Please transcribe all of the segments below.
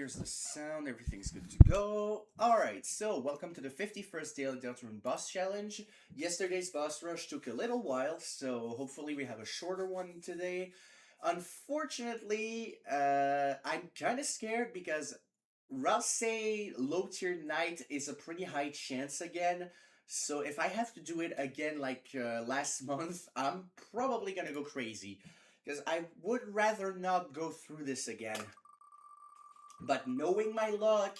there's the sound, everything's good to go. Alright, so welcome to the 51st Daily Deltarune Boss Challenge. Yesterday's boss rush took a little while, so hopefully we have a shorter one today. Unfortunately, I'm kind of scared because Ralsei low tier knight is a pretty high chance again. So if I have to do it again like last month, I'm probably gonna go crazy. Because I would rather not go through this again. But knowing my luck...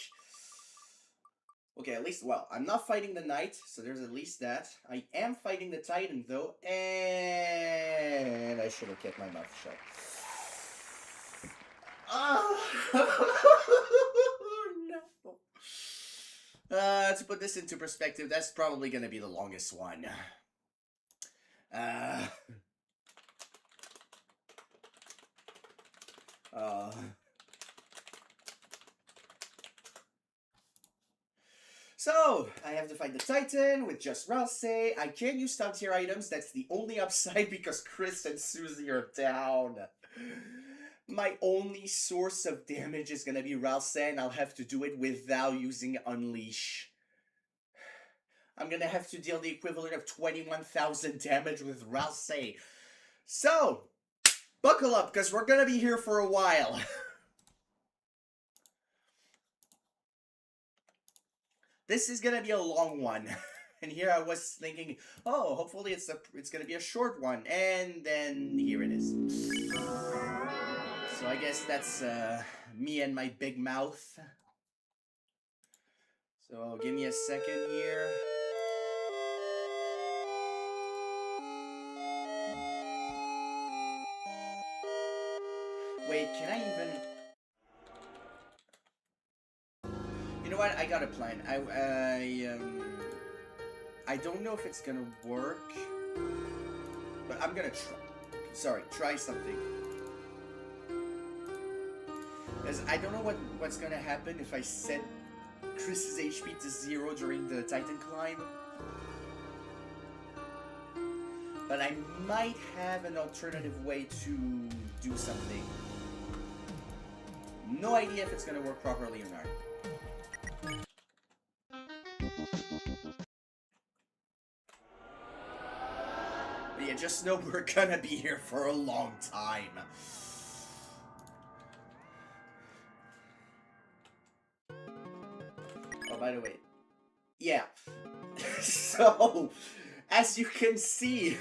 Okay, at least, well, I'm not fighting the knight, so there's at least that. I am fighting the titan, though, and I should have kept my mouth shut. No. To put this into perspective, that's probably going to be the longest one. So, I have to fight the Titan with just Ralsei. I can't use top tier items, that's the only upside because Chris and Susie are down. My only source of damage is gonna be Ralsei, and I'll have to do it without using Unleash. I'm gonna have to deal the equivalent of 21,000 damage with Ralsei. So, buckle up, because we're gonna be here for a while. This is gonna be a long one. And here I was thinking, oh, hopefully it's gonna be a short one. And then here it is. So I guess that's me and my big mouth. So give me a second here. Wait, can I even... You know what? I got a plan. I don't know if it's gonna work, but I'm gonna try something. Because I don't know what's gonna happen if I set Chris's HP to 0 during the Titan climb. But I might have an alternative way to do something. No idea if it's gonna work properly or not. But yeah, just know we're gonna be here for a long time. Oh, by the way. Yeah. So, as you can see,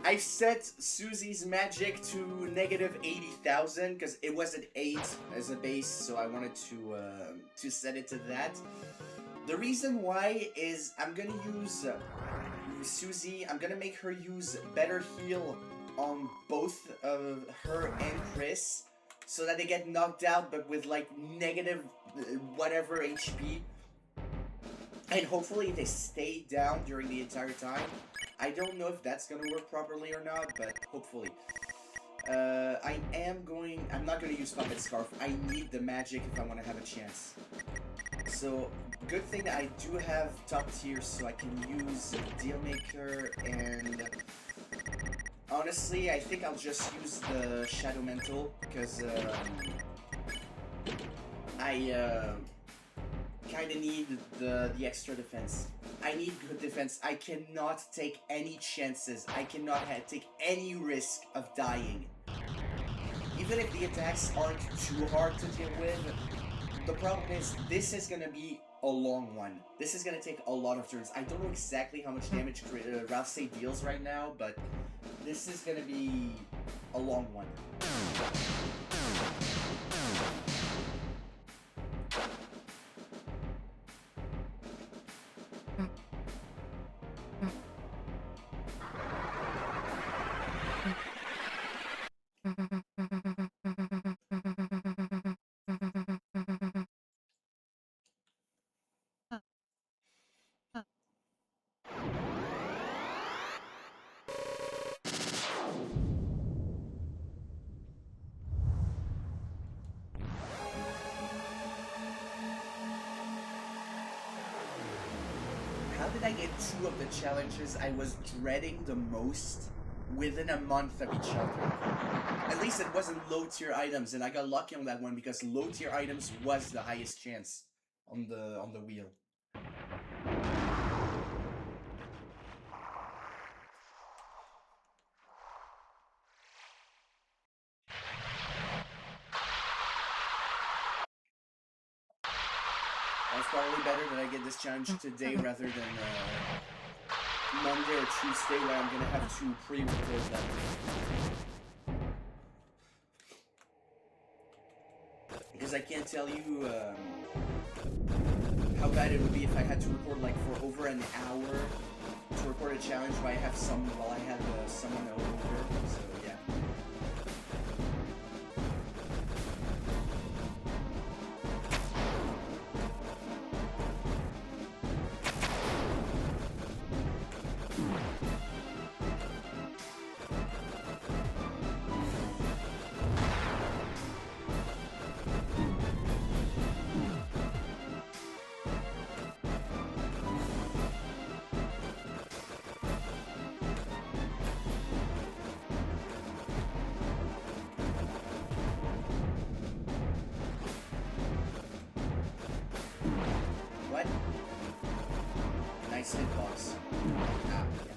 I set Susie's magic to negative 80,000 because it was at 8 as a base, so I wanted to set it to that. The reason why is I'm gonna use Susie. I'm gonna make her use better heal on both of her and Chris, so that they get knocked out, but with like negative whatever HP. And hopefully they stay down during the entire time. I don't know if that's gonna work properly or not, but hopefully. I'm not gonna use Puppet Scarf. I need the magic if I want to have a chance. So, good thing that I do have top tier, so I can use Dealmaker, and honestly, I think I'll just use the Shadow Mental, because I kinda need the extra defense. I need good defense. I cannot take any chances. I cannot take any risk of dying. Even if the attacks aren't too hard to deal with, the problem is this is gonna be a long one. This is gonna take a lot of turns. I don't know exactly how much damage Ralsei deals right now, but this is gonna be a long one. How did I get 2 of the challenges I was dreading the most within a month of each other. At least it wasn't low tier items, and I got lucky on that one because low tier items was the highest chance on the wheel. It's probably better that I get this challenge today rather than Monday or Tuesday where I'm gonna have to pre-record that. Because I can't tell you how bad it would be if I had to record like for over an hour to record a challenge while I have someone over. So yeah. What? Nice hitbox. Ah, yeah.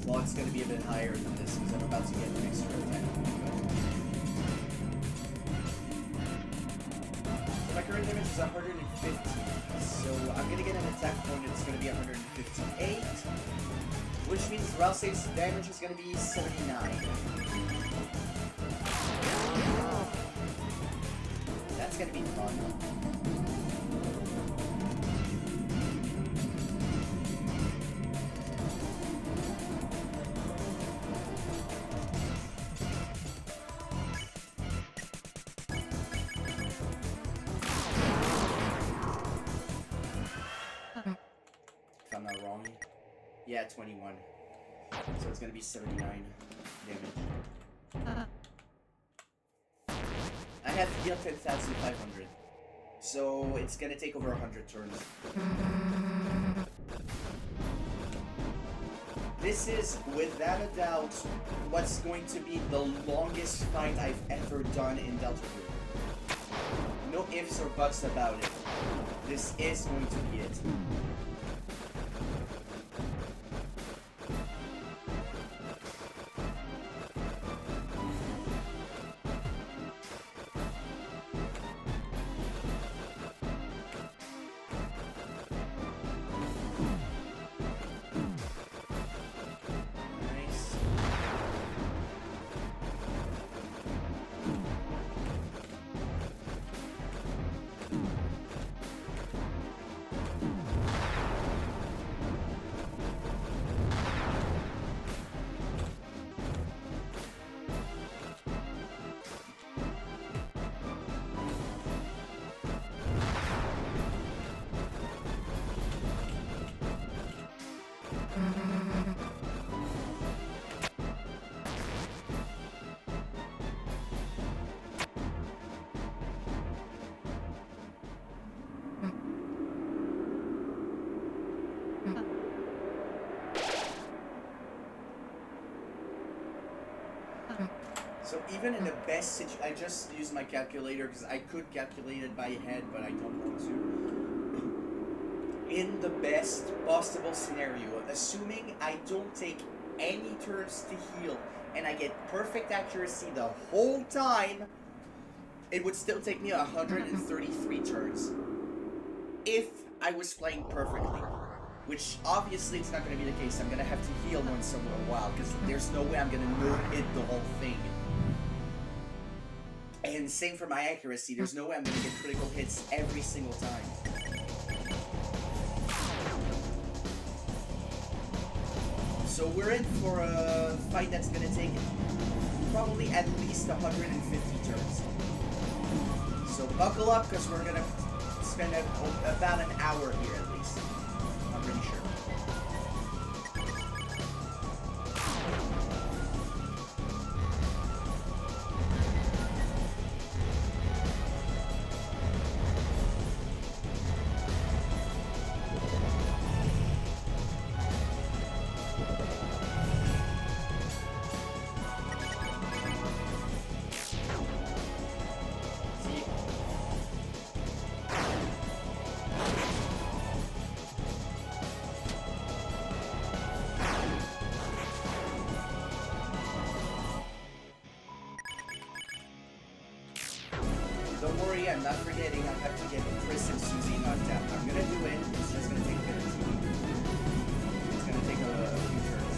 Well, it's going to be a bit higher than this because I'm about to get an extra attack. So my current damage is 150, so I'm going to get an attack point that's going to be 158, which means Ralsei's damage is going to be 79. That's going to be fun. I'm not wrong. Yeah, 21. So it's gonna be 79 damage. I have to deal 10,500. So it's gonna take over 100 turns. This is, without a doubt, what's going to be the longest fight I've ever done in Deltarune. No ifs or buts about it. This is going to be it. So even in the best situation, I just used my calculator because I could calculate it by head, but I don't want to. in the best possible scenario, assuming I don't take any turns to heal and I get perfect accuracy the whole time, it would still take me 133 turns if I was playing perfectly. Which obviously it's not going to be the case. I'm going to have to heal once in a while because there's no way I'm going to no-hit the whole thing. And same for my accuracy. There's no way I'm going to get critical hits every single time. So we're in for a fight that's going to take probably at least 150 turns. So buckle up because we're going to spend about an hour here at least. I'm pretty sure. Don't worry, I'm not forgetting. I have to get Chris and Susie knocked out. I'm gonna do it. It's just gonna take a bit. It's gonna take a few turns.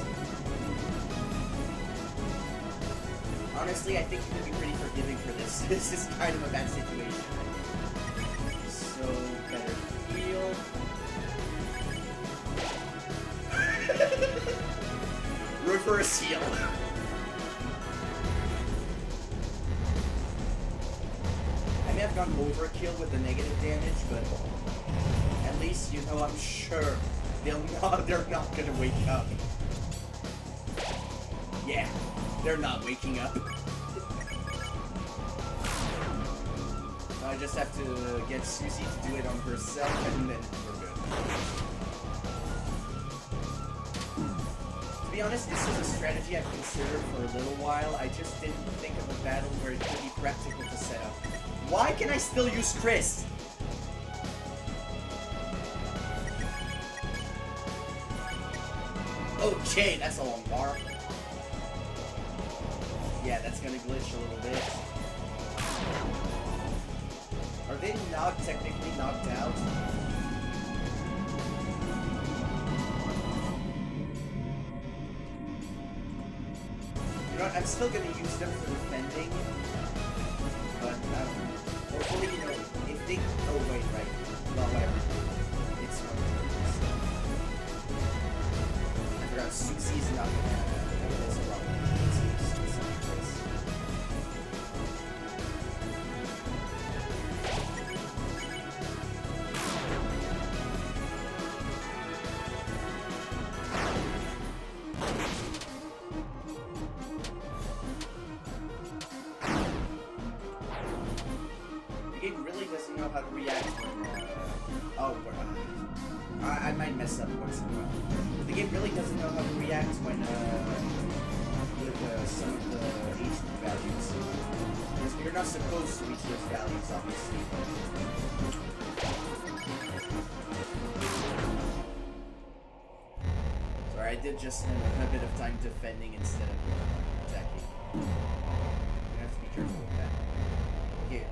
Honestly, I think you can be pretty forgiving for this. This is kind of a bad situation. So, better heal. Reverse heal. I've gone overkill with the negative damage, but at least, you know, I'm sure they're not gonna wake up. Yeah, they're not waking up. I just have to get Susie to do it on herself, and then we're good. To be honest, this is a strategy I've considered for a little while. I just didn't think of a battle where it could be practical to set up. Why can I still use Chris? Okay, that's a long bar. Yeah, that's gonna glitch a little bit. Are they not technically knocked out? You know what, I'm still gonna use them for defending. But, hopefully, you know, if they... Oh, wait, right. Well, whatever. It's one of those. I forgot, Susie's not gonna have this problem. It really doesn't know how to react when, I might mess up once in a while. The game really doesn't know how to react when, with some of the HP values. Because you're not supposed to reach those values, obviously. Sorry, I did just spend a bit of time defending instead of attacking. You have to be careful with that. Okay.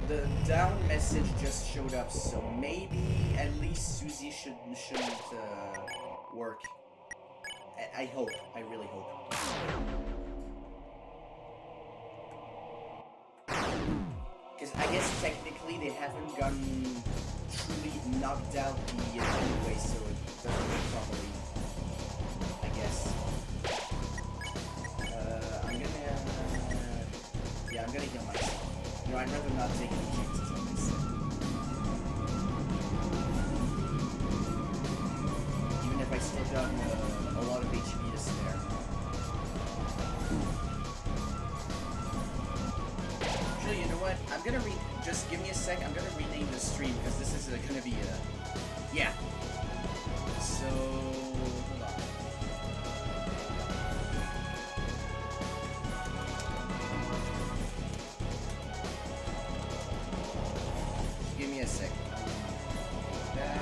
The down message just showed up, so maybe at least Susie shouldn't work. I hope. I really hope. Because I guess technically they haven't gotten truly knocked out the anyway, so it doesn't work properly. I guess. I'm gonna heal myself. You know, I'd rather not take any chances on this. Even if I still got a lot of HP to spare. Actually, you know what? I'm gonna just give me a sec. I'm gonna rename the stream because this is gonna be yeah. So hold on. Give me a sec. That.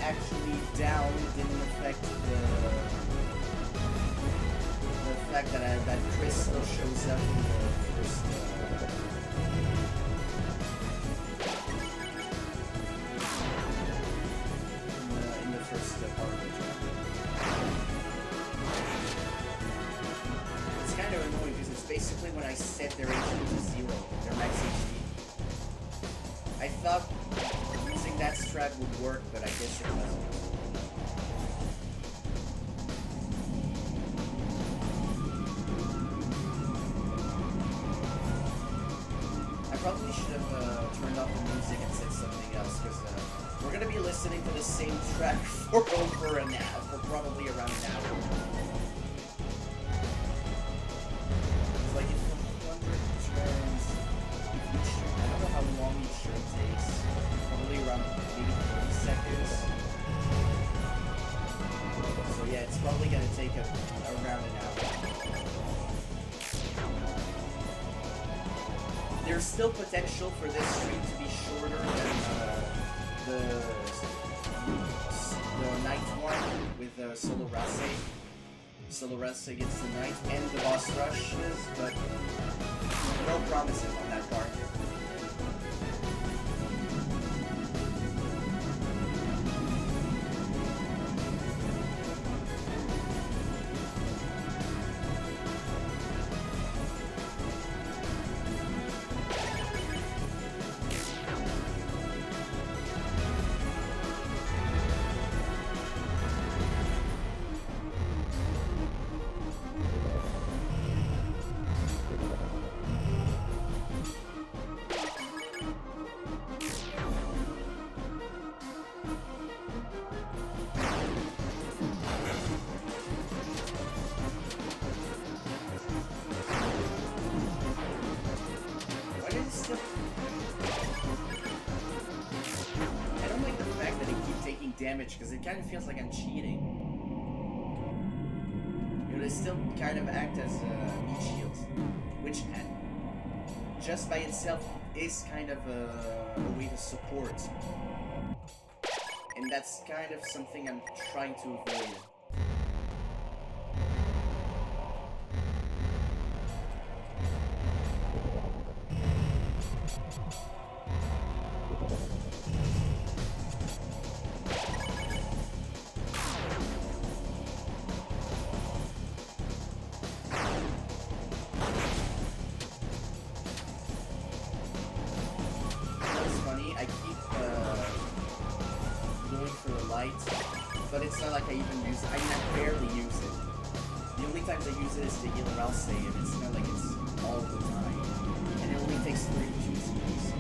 actually down didn't affect the fact that Chris still shows up in the first. In the first part of the track. It's kind of annoying because it's basically when I set their HP to 0, their max HP. I thought using that strat would work, but I guess it doesn't. I probably should have turned off the music and said something else, because we're going to be listening to the same track for over an hour, for probably around an hour. It's like if 100 turns, I don't know how long each turn takes, probably around maybe 30 seconds. So yeah, it's probably going to take around an hour. There's still potential for this stream to be shorter than the night one with Solo Ralsei. Solo Ralsei gets the night and the boss rushes, but no promises on that part. Damage because it kind of feels like I'm cheating. You know, they still kind of act as meat shields, which just by itself is kind of a way to support, and that's kind of something I'm trying to avoid. But it's not like I even use it. I mean, I barely use it. The only times I use it is to heal Ralsei, and it's not like it's all the time. And it only takes 32 CPs.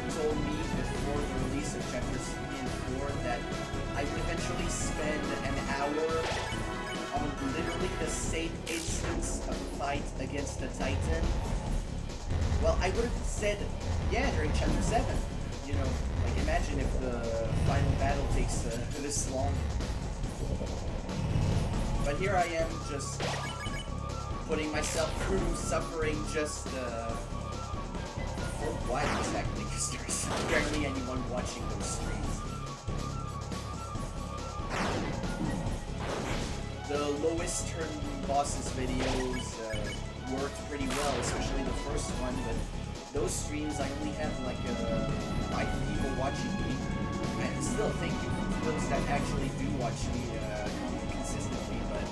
Told me before the release of chapters 3 and 4 that I would eventually spend an hour on literally the same instance of a fight against the Titan, well, I would have said, yeah, during chapter 7. You know, like imagine if the final battle takes this long. But here I am just putting myself through suffering just for what exactly? Because there's barely anyone watching those streams. The lowest turn bosses videos worked pretty well, especially the first one, but those streams I only have like 5 people watching me. And still thank you for those that actually do watch me consistently, but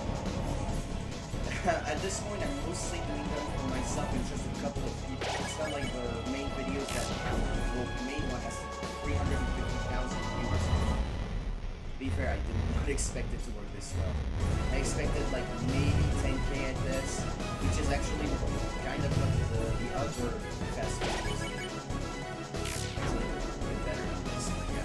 at this point, I'm mostly doing them for myself and just a couple of people. It's not like the main videos that the main one has 350,000 views. To be fair, I did not expect it to work this well. I expected like maybe 10k at best, which is actually kind of what the other fast videos did. It's a little bit better than this, but yeah.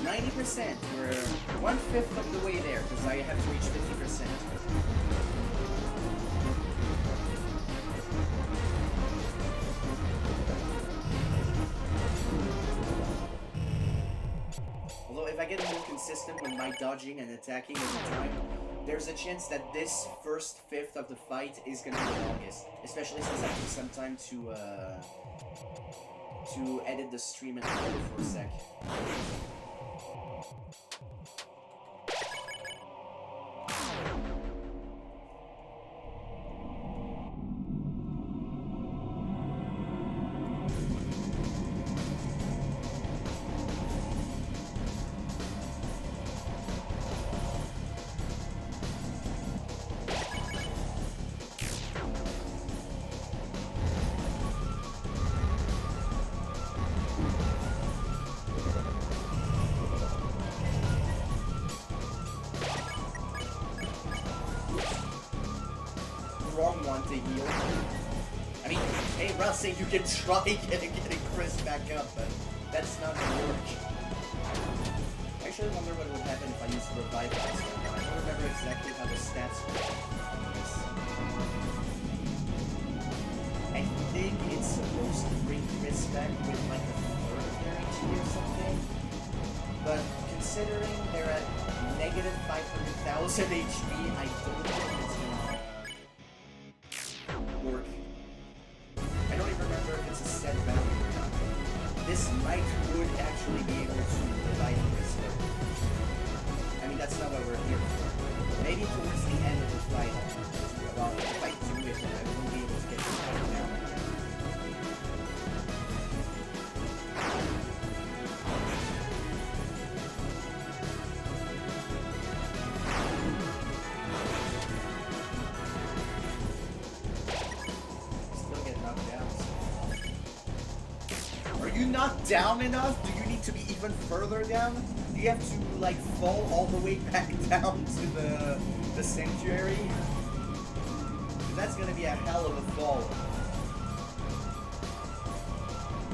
90%. We're 1/5 of the way there because I have to reach 50%. Although if I get more consistent with my dodging and attacking over time, there's a chance that this first fifth of the fight is gonna be the longest. Especially since I have some time to edit the stream and record for a sec. Wrong one to heal. I mean, hey, Ralsei, you can try getting Chris back up, but that's not gonna work. I actually wonder what would happen if I used Revive last time. I don't remember exactly how the stats work on this. I think it's supposed to bring Chris back with like a third guarantee or something. But considering they're at negative 500,000 HP, I don't know if it's gonna work. I don't even remember if it's a set value or not. This might would actually be able to revive this, but I mean that's not what we're here for. Maybe towards the end of the fight, well, if I do it, then I won't be able to get this fight down again. Are you not down enough? Do you need to be even further down? Do you have to like fall all the way back down to the sanctuary? That's gonna be a hell of a fall.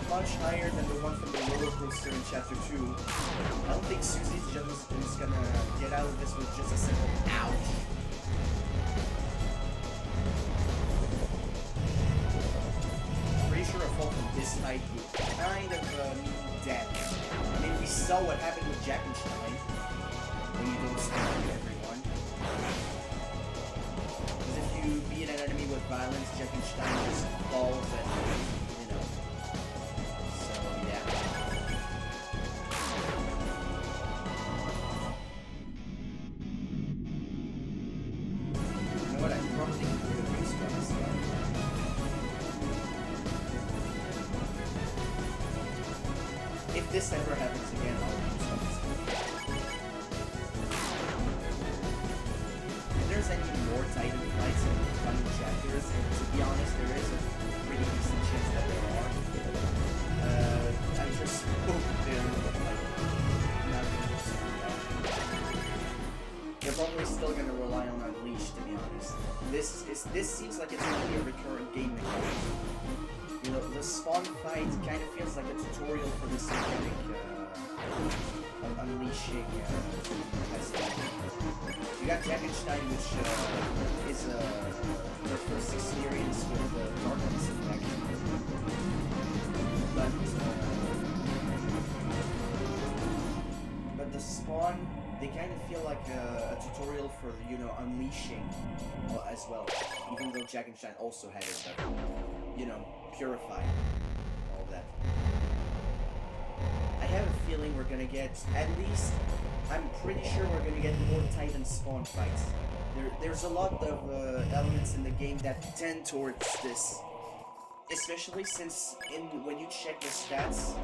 Much higher than the one from the roller coaster in chapter 2. I don't think Susie's just gonna get out of this with just a simple ouch. Sure a fall from this height would kind of mean death. I mean, we saw what happened with Jackenstein when you don't stand with everyone. Because if you beat an enemy with violence, Jackenstein just falls and, you know. So, yeah. You know what, I probably could have used this one. If this ever happens again, I'll use this. If there's any more Titan fights in the coming chapters, and to be honest, there is a pretty decent chance that there are. I just hope they're like not gonna screw that. They're probably still gonna rely on Unleash, to be honest. This seems like it's gonna be a recurrent game mechanic. You know, the spawn fight kind of feels like a tutorial for the synthetic unleashing You got Jackenstein, which is the first experience with the darkness effect. But the spawn they kind of feel like a tutorial for, you know, unleashing as well. Even though Jack and Shine also had it, but, you know, purify all that. I have a feeling we're gonna get, at least, I'm pretty sure we're gonna get more Titan spawn fights. There's a lot of elements in the game that tend towards this. Especially since when you check the stats,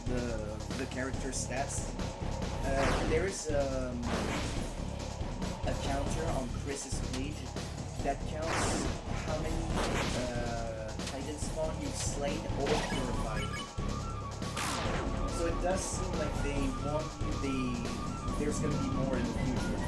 the character stats, there is a counter on Chris's page that counts how many Titan spawn you've slain or purified. So it does seem like they want you, there's gonna be more in the future.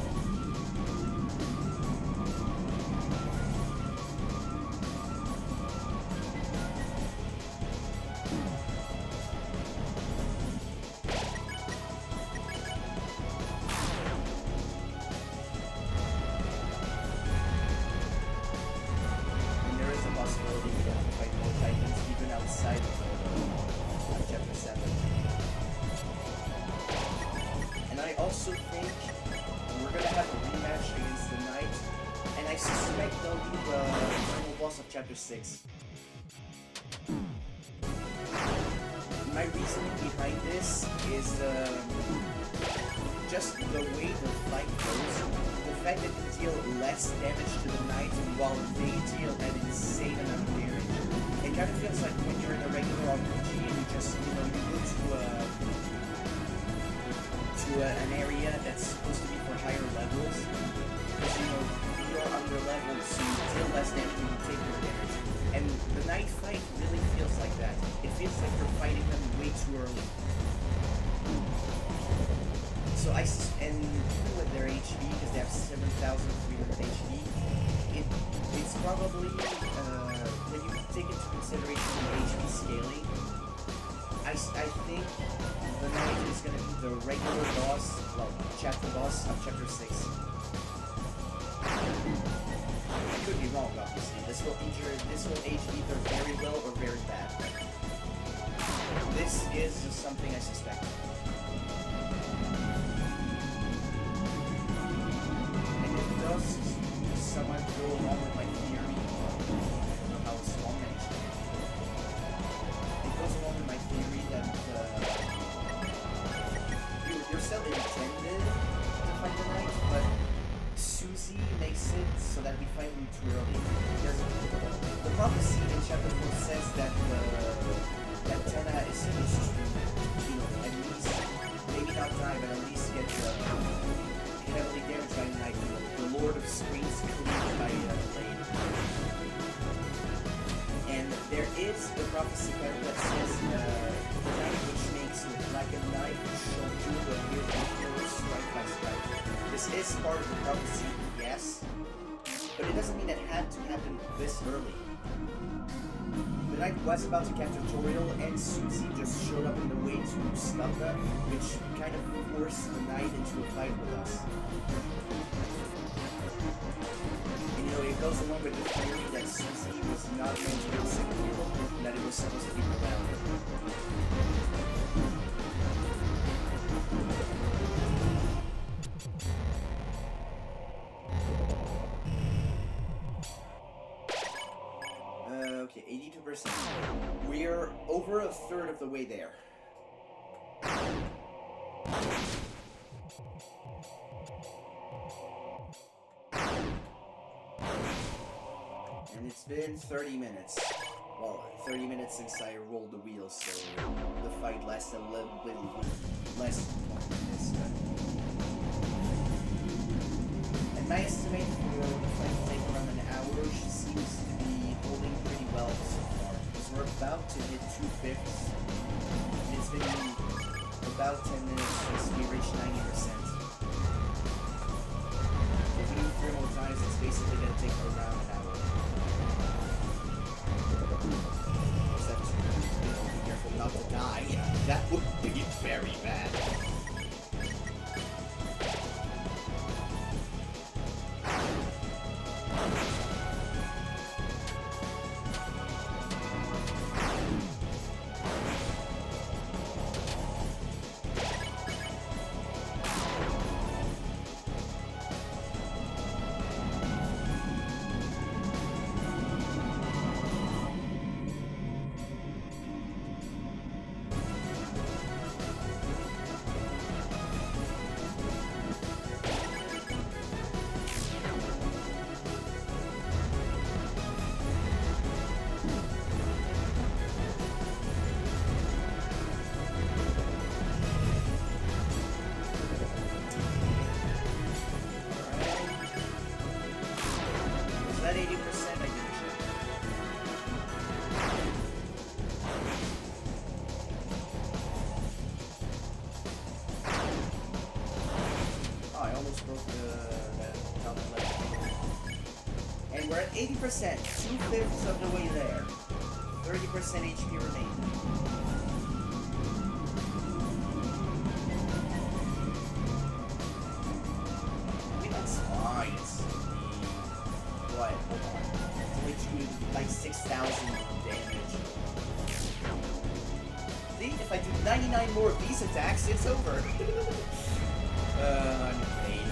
Chapter 6. My reasoning behind this is just the way the fight goes. The fact that you deal less damage to the knight while they deal an insane amount of damage. It kind of feels like when you're in a regular RPG and you just, you know, you go to an area that's supposed to be for higher levels. Because, you know, you're under level, so you deal less damage and you take more damage. And the night fight really feels like that. It feels like you're fighting them way too early. So and even with their HP, because they have 7,300 HP, it's probably, when you take into consideration the HP scaling, I think the knight is going to be the regular boss, well, chapter boss of chapter 6. I could be wrong, obviously. This will age either very well or very bad. This is just something I suspect. And it does somewhat go along with my theory. I don't know how strong actually. It goes along with my theory that you're still intended to fight the knight, but Susie makes it so that we fight him too early. Because the prophecy in chapter 4 says that that Tenna is supposed to, you know, at least, maybe not die, but at least get heavily damaged by Night, the Lord of Screens cleaned by Blade. And there is the prophecy card that says the knight which makes like a knife shall do the mere strike by strike. This is part of the prophecy, yes, but it doesn't mean it had to happen this early. The knight was about to capture Toriel, and Susie just showed up in the way to stop them, which kind of forced the knight into a fight with us. And you know, it goes along with the theory that Susie was not meant to be a second hero, and that it was supposed to be around. Okay, 82%. We're over a third of the way there. And it's been 30 minutes. Well, 30 minutes since I rolled the wheels, so the fight lasted a little bit less than 20 minutes. And my estimate for the fight to take around an hour seems to be holding pretty well so far. Because we're about to hit 2/5. And it's been about 10 minutes since we reached 90%. If we do 3 more times, it's basically going to take around an hour. Except, you know, be careful not to die. That would be very bad. at 80%, I didn't check. Oh, I almost broke that top left. And we're at 80%, 2/5 of the way there. 30% HP remaining. What? Which would like 6,000 damage. See, if I do 99 more of these attacks, it's over. I'm in pain.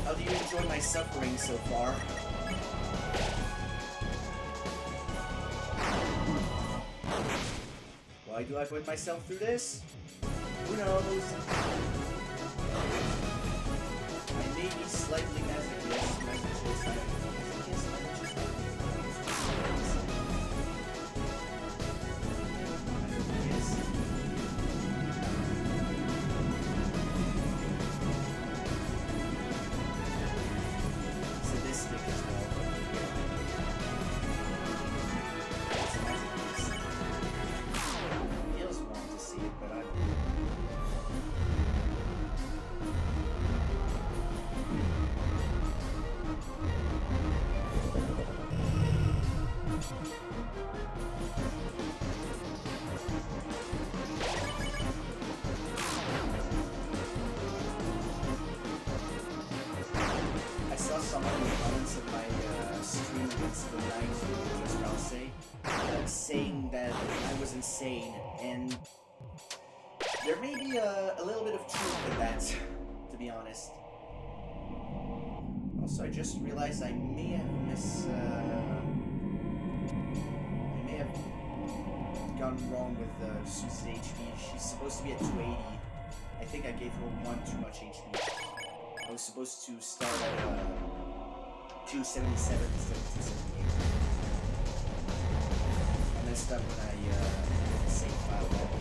How do you enjoy my suffering so far? Why do I put myself through this? Who knows? I may be slightly masochist. Sadistic as well. Feels wrong to see it, but I don't know. I saw someone in the comments of my stream against the night just Ralsei saying that I was insane, and there may be a little bit of truth in that, to be honest. Also, I just realized I may have gone wrong with Sue's HP. She's supposed to be at 280. I think I gave her one too much HP. I was supposed to start at 277 instead of 278. I messed up when I saved file back.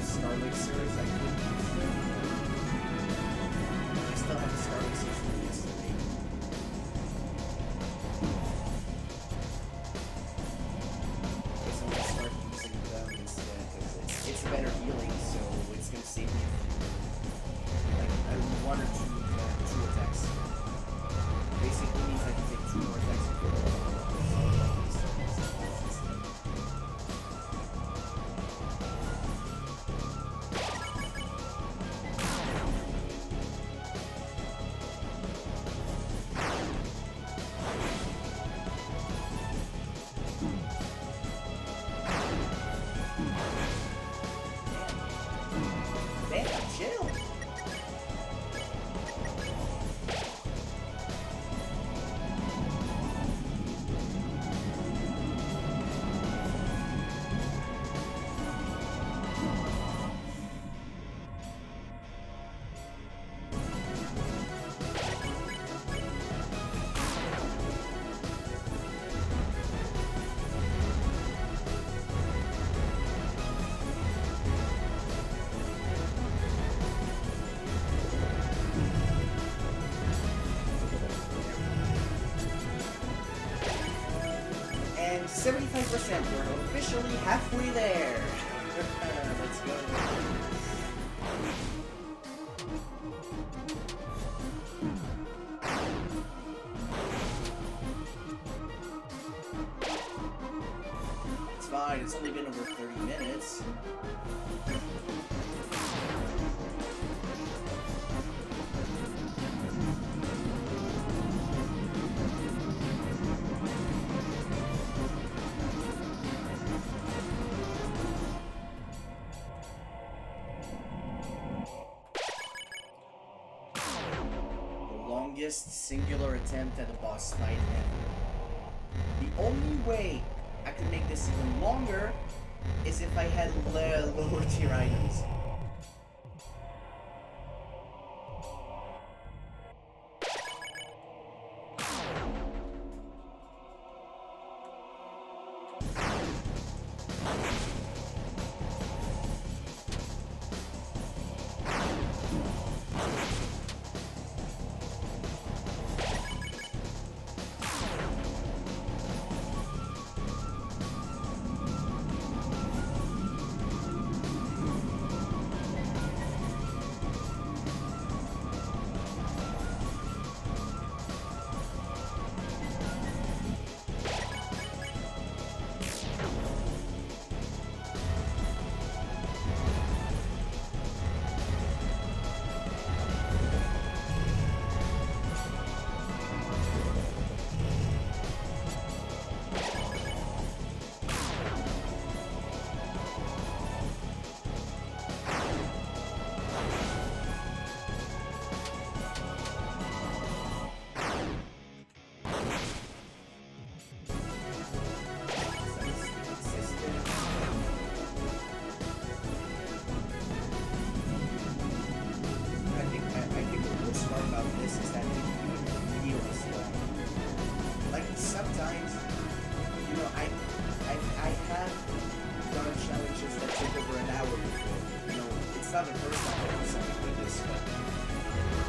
Starlight series, I couldn't use them. I still have the Starlight series from yesterday. Guess I'm gonna start using them instead, because it's a better healing, so it's gonna save me like one or two attacks. Basically means I can take 2 more attacks before the. 75%. We're officially halfway there. Let's go. It's fine. It's only been over 30 minutes. Singular attempt at a boss fight ever. The only way I could make this even longer is if I had lower tier items. Not the first time I do something like this, but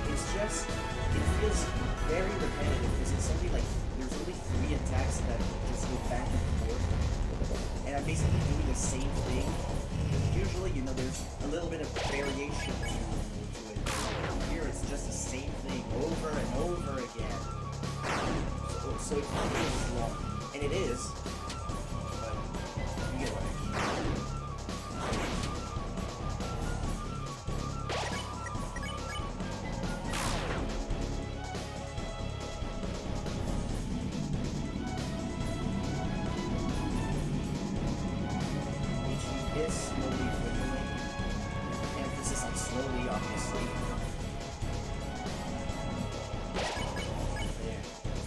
it's just, it feels very repetitive because it's only like, there's only 3 attacks that just go back and forth, and I'm basically doing the same thing. Usually, you know, there's a little bit of variation to it. Here it's just the same thing over and over again. So it feels long, and it is, but you get what I mean.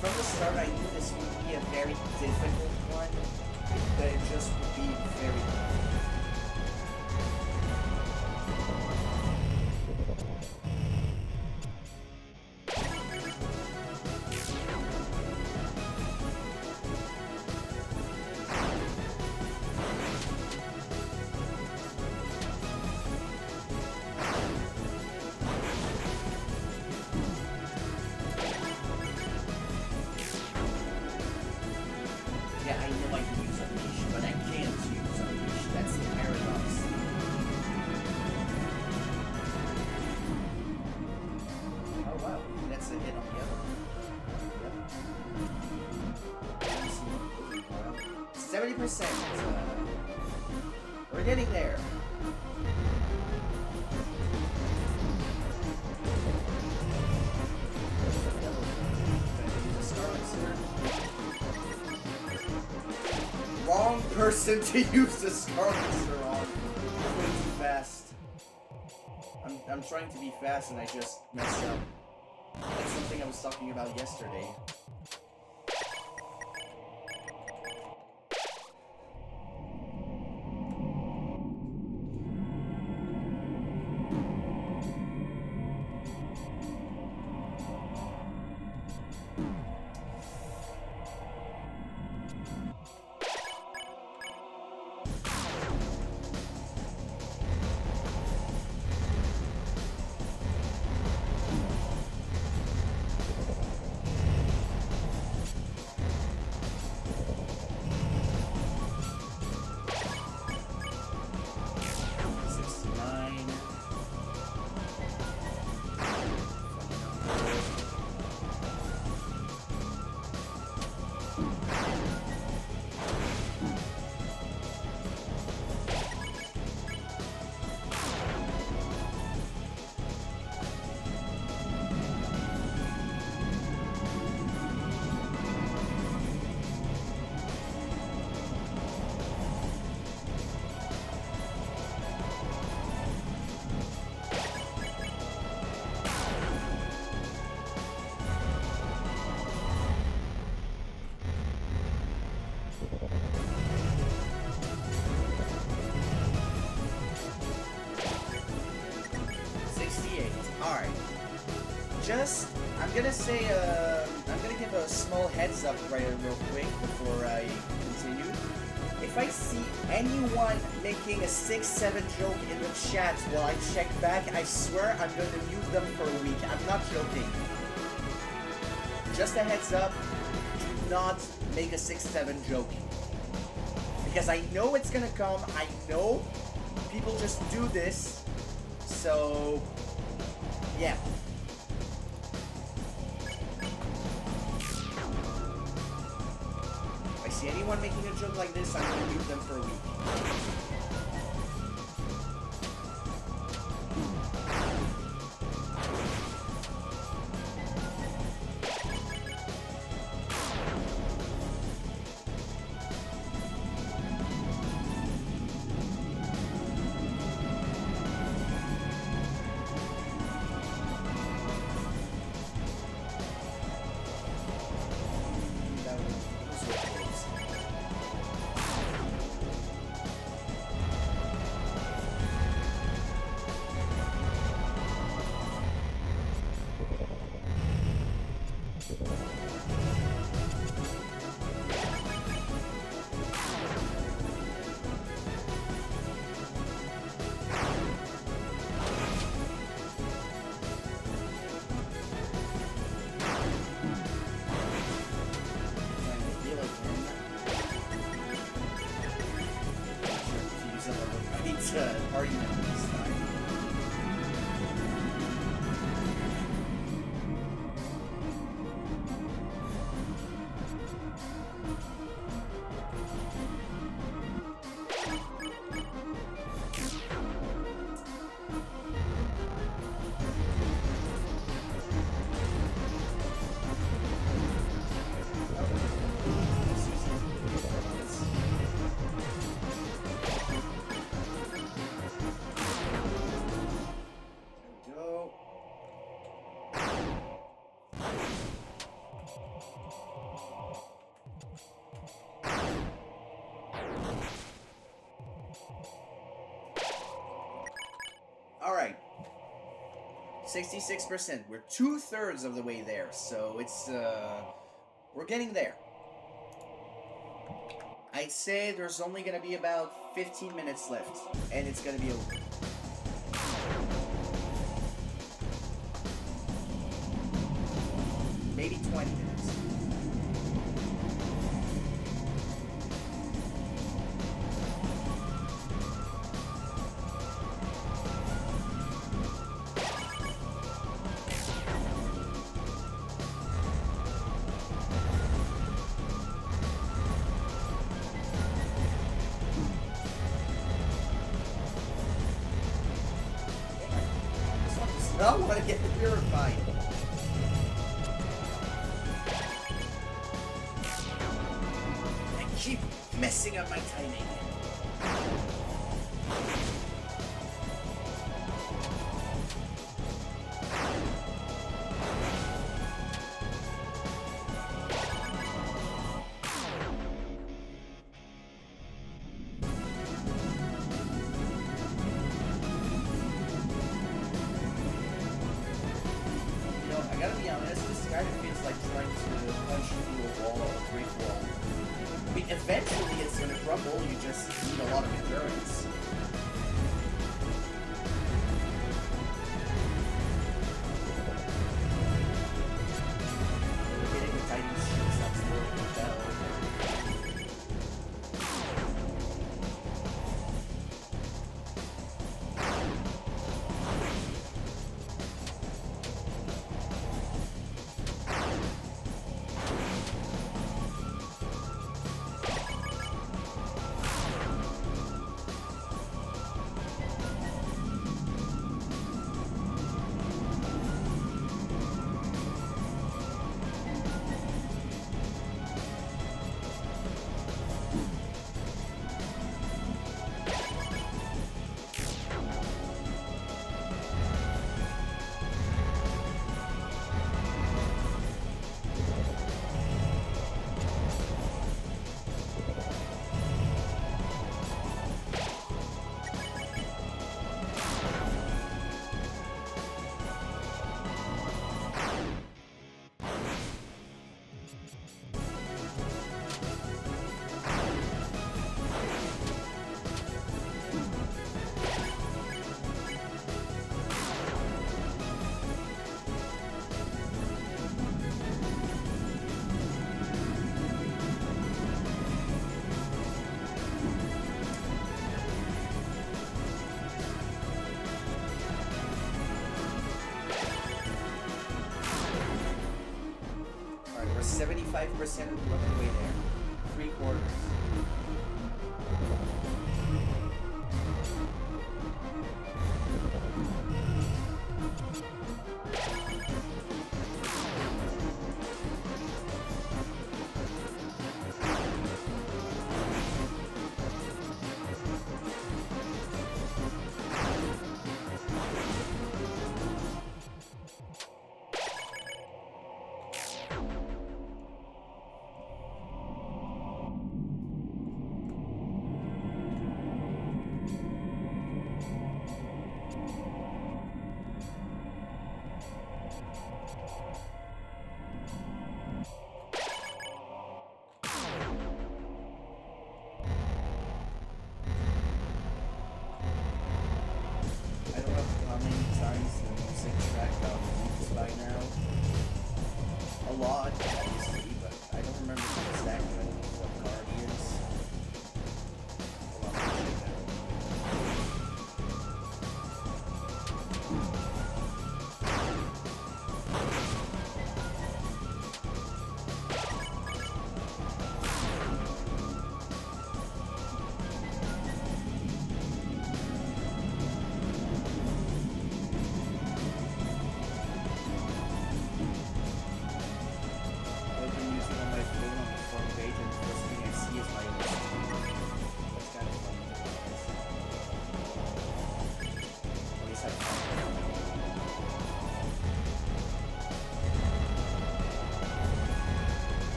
From the start, I knew this would be a very difficult one, but it just would be very hard. We're getting there. Wrong person to use the Scarlet Sir on. Way too fast. I'm trying to be fast and I just messed up. That's something I was talking about yesterday. just, I'm gonna say, I'm gonna give a small heads up right real quick before I continue. If I see anyone making a 6-7 joke in the chat while I check back, I swear I'm gonna mute them for a week. I'm not joking. Just a heads up, do not make a 6-7 joke. Because I know it's gonna come, I know people just do this, so yeah. If I see anyone making a joke like this, I'm gonna mute them for a week. Argument this time. Alright. 66%. We're 2/3 of the way there, so it's, we're getting there. I'd say there's only gonna be about 15 minutes left, and it's gonna be over. Maybe 20 minutes. I want to get purified. I keep messing up my timing. I gotta be honest, this kind of feels like trying to punch through a wall or a brick wall. I mean, eventually it's gonna crumble, you just need a lot of endurance. We're getting the tiny shoots up to the bell. 75% of the way there. 3/4.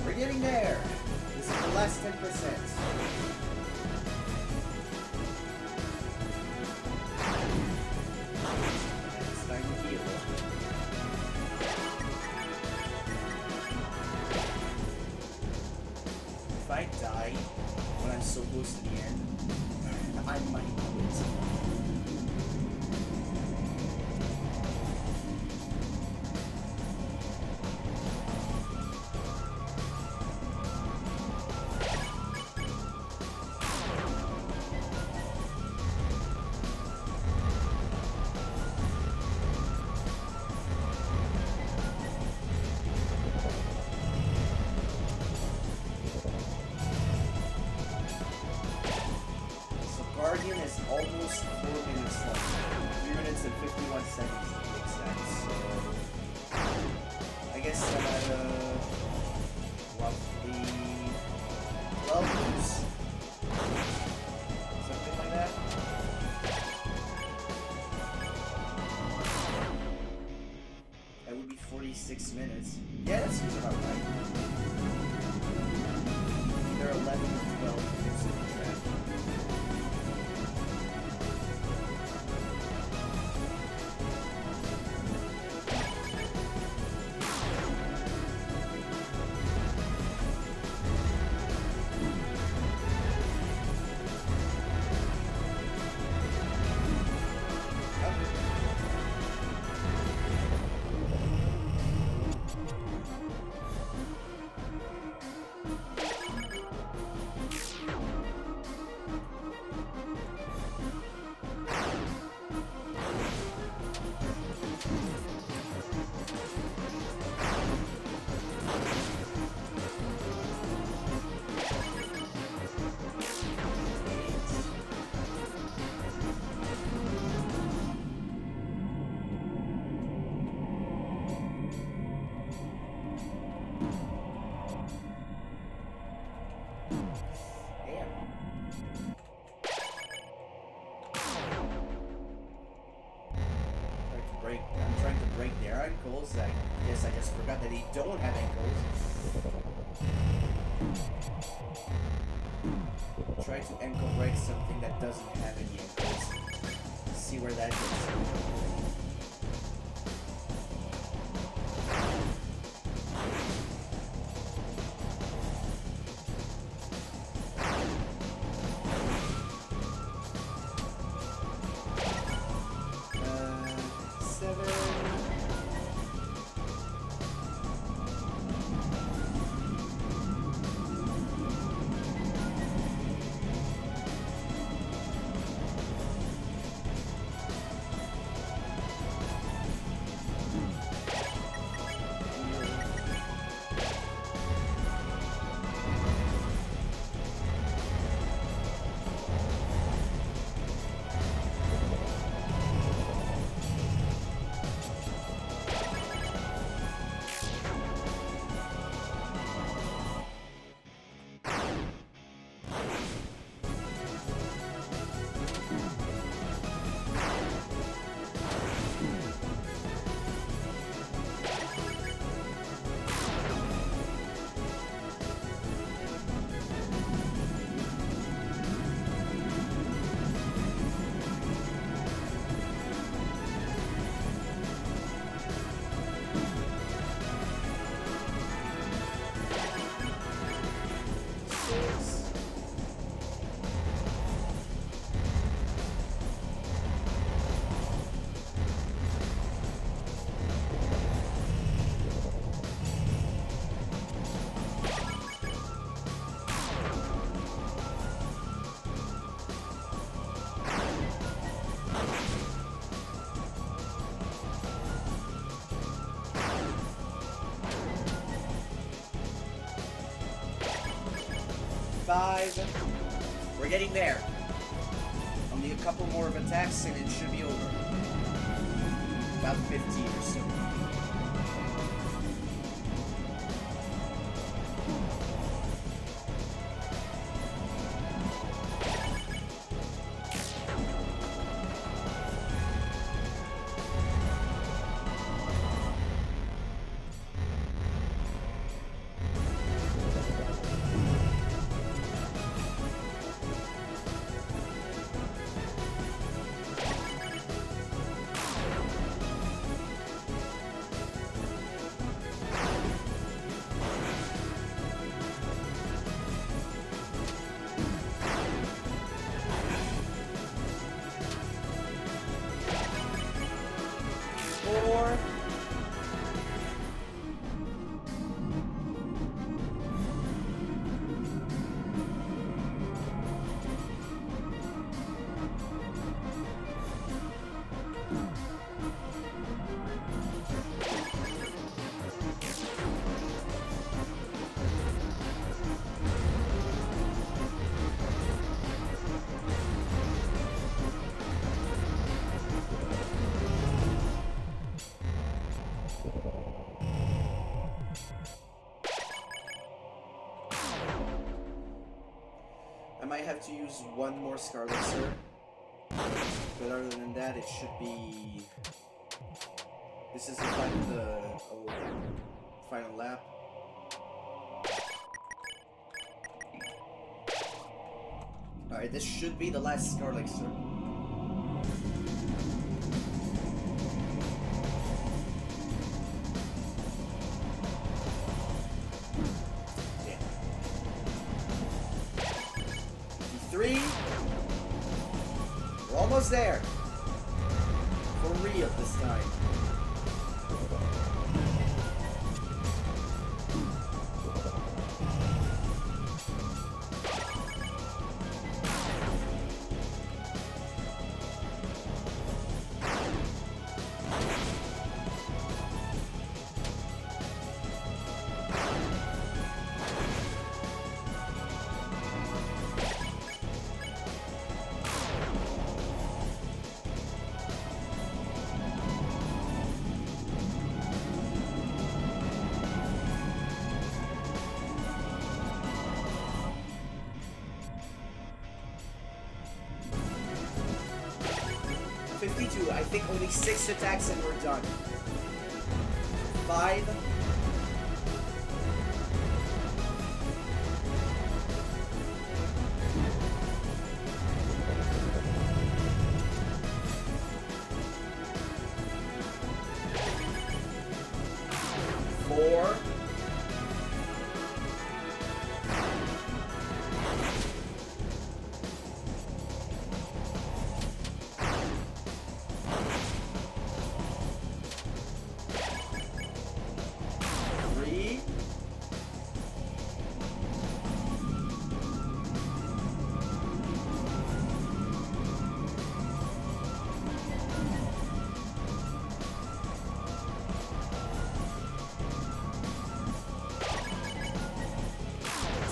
We're getting there. This is the last 10%. It's time to heal. If I die when I'm so close to the end, I might quit. Guardian is almost 4 minutes long. 3 minutes and 51 seconds to be exact. So I guess I'm at roughly 12 moves. Something like that. That would be 46 minutes. Yeah, that seems about right. There are 11 or 12 moves in the draft. I'm trying to break their ankles. I guess I just forgot that they don't have ankles. Try to ankle break something that doesn't have any ankles. See where that gets. 5. We're getting there. Only a couple more of attacks and it should be over. About 15 or so. I might have to use one more Scarlet Sir, but other than that, it should be. This is the final lap. All right, this should be the last Scarlet Sir. We're almost there. For real this time. I think only 6 attacks and we're done. 5. 4. 3.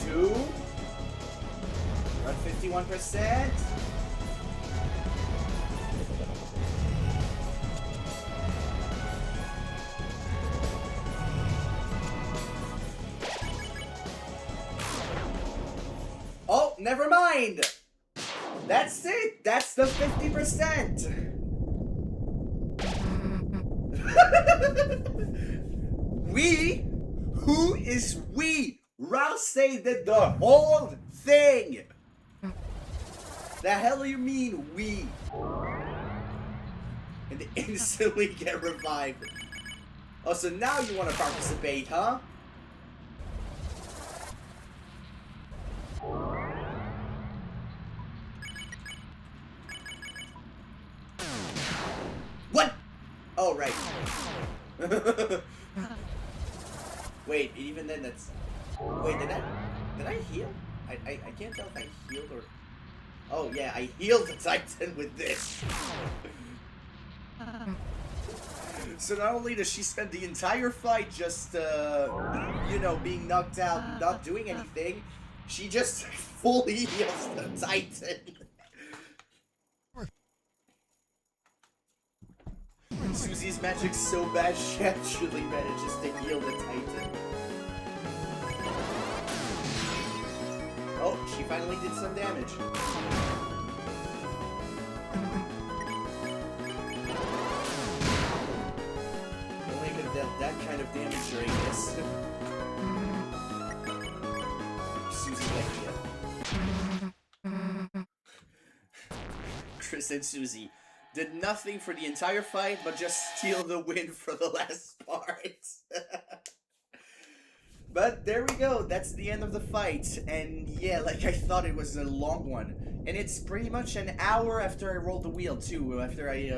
2. We're at 51%. Oh, never mind. That's it. That's the 50%. We? Who is we? Ralsei did the whole thing. The hell do you mean we? And instantly get revived. Oh, so now you want to participate, huh? What? Oh, right. Wait, even then that's... Wait, did I heal? I can't tell if I healed or... Oh, yeah, I healed the Titan with this. So not only does she spend the entire fight just, you know, being knocked out, not doing anything, She just fully heals the Titan. Susie's magic's so bad she actually manages to heal the Titan. Oh, she finally did some damage. You only could have done that kind of damage during this. Susie Vecchia. Chris and Susie did nothing for the entire fight but just steal the win for the last part. But there we go, that's the end of the fight, and yeah, like I thought it was a long one. And it's pretty much an hour after I rolled the wheel too, after I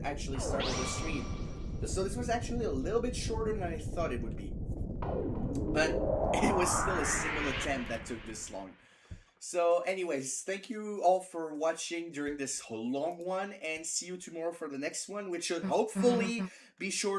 actually started the stream. So this was actually a little bit shorter than I thought it would be. But it was still a single attempt that took this long. So anyways, thank you all for watching during this long one, and see you tomorrow for the next one, which should hopefully be short.